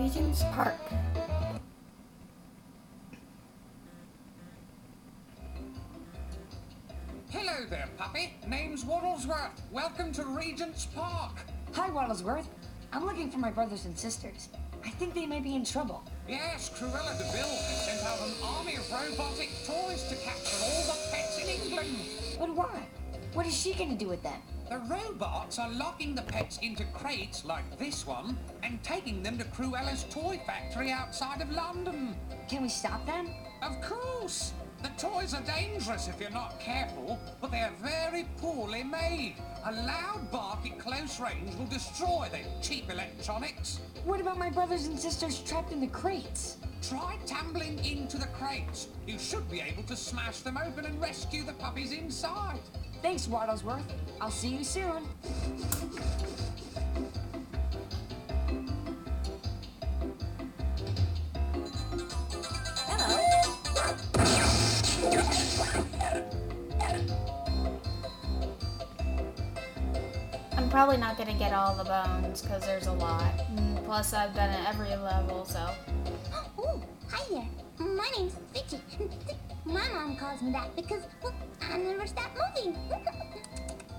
Regent's Park. Hello there, puppy. Name's Waddlesworth. Welcome to Regent's Park. Hi, Waddlesworth. I'm looking for my brothers and sisters. I think they might be in trouble. Yes, Cruella de Vil has sent out an army of robotic toys to capture all the pets in England. But why? What is she going to do with them? The robots are locking the pets into crates like this one and taking them to Cruella's toy factory outside of London. Can we stop them? Of course. The toys are dangerous if you're not careful, but they're very poorly made. A loud bark at close range will destroy the cheap electronics. What about my brothers and sisters trapped in the crates? Try tumbling into the crates. You should be able to smash them open and rescue the puppies inside. Thanks, Waddlesworth. I'll see you soon. I'm probably not gonna get all the bones because there's a lot. Plus, I've done it every level, so. Oh, hi there. My name's Fidget. My mom calls me that because, well, I never stop moving.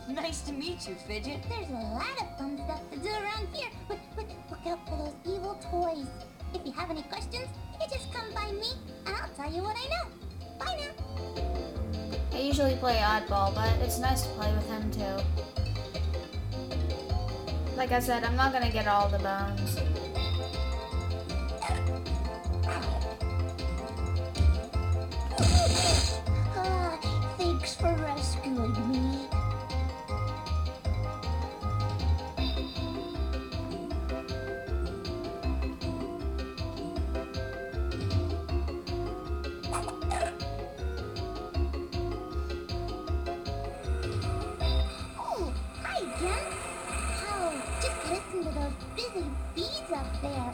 Nice to meet you, Fidget. There's a lot of fun stuff to do around here, but look out for those evil toys. If you have any questions, you just come by me, and I'll tell you what I know. Bye now. I usually play Oddball, but it's nice to play with him too. Like I said, I'm not gonna get all the bones. Thanks for rescuing me. Oh, hi again. Oh, just listen to those busy bees up there.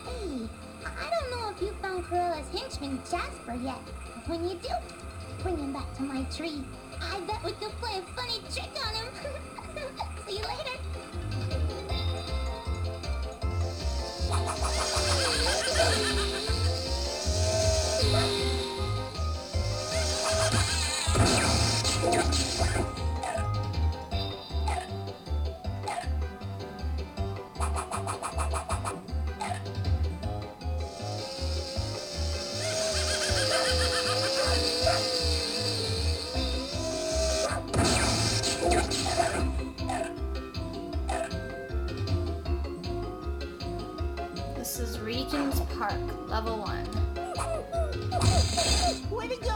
Hey, I don't know if you found Cruella's henchman Jasper yet, but when you do, bring him back to my tree. I bet we could play a funny trick on him. See you later. This is Regent's Park, level 1. Way to go!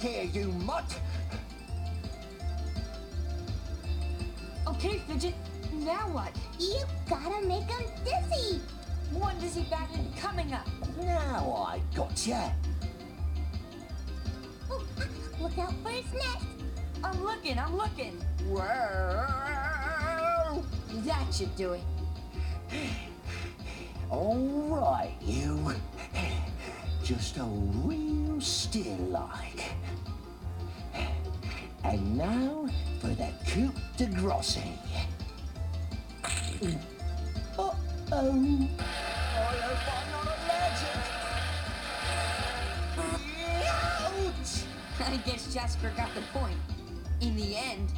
Here, you mutt! Okay, Fidget. Now what? You gotta make him dizzy. One dizzy baton coming up. Now I gotcha. Oh, look out for his nest. I'm looking. Whoa! That should do it. All right, you. Just hold real still like. And now for the coup de grace. Uh-oh. I hope I'm not allergic. Ouch! I guess Jasper got the point. In the end.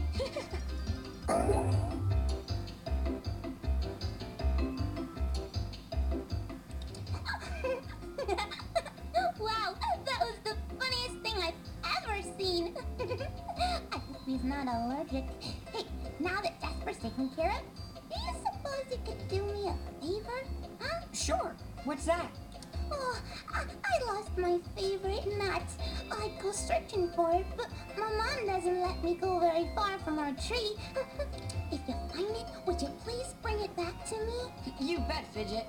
Wow, that was the funniest thing I've ever seen. I hope he's not allergic. Hey, now that Jasper's taken care of, do you suppose you could do me a favor? Huh? Sure. What's that? Oh, I lost my favorite nut. I'd go searching for it, but my mom doesn't let me go very far from our tree. If you find it, would you please bring it back to me? You bet, Fidget.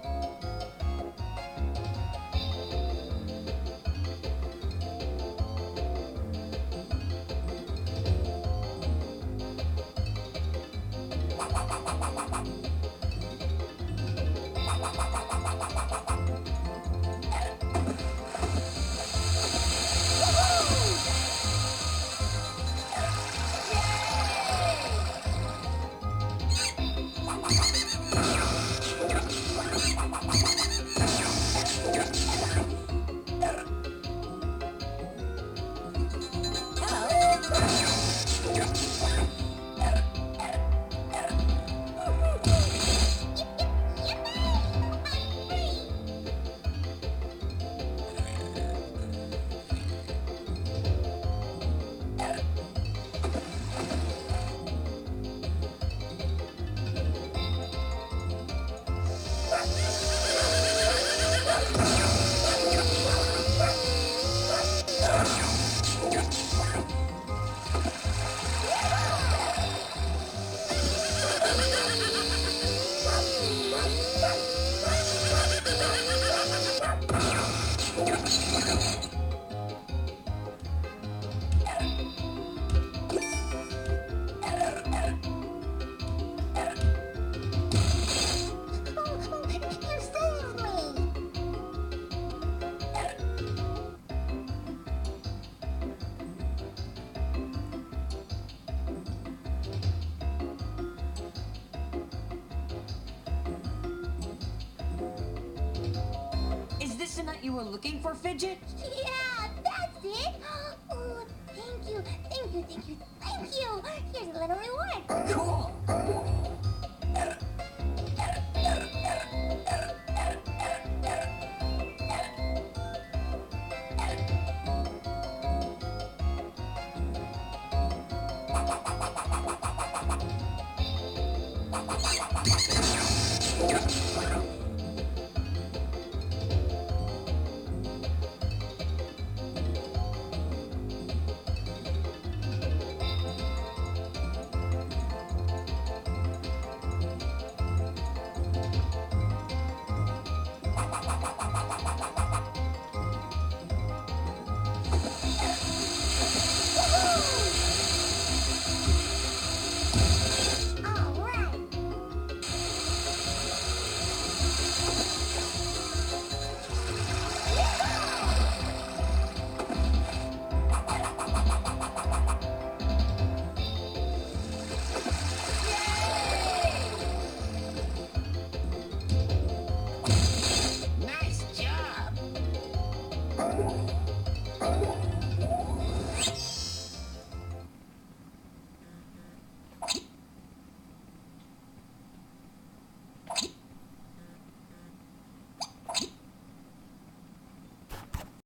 The nut you were looking for, Fidget? Yeah, that's it. Oh, thank you. Here's a little reward. Cool.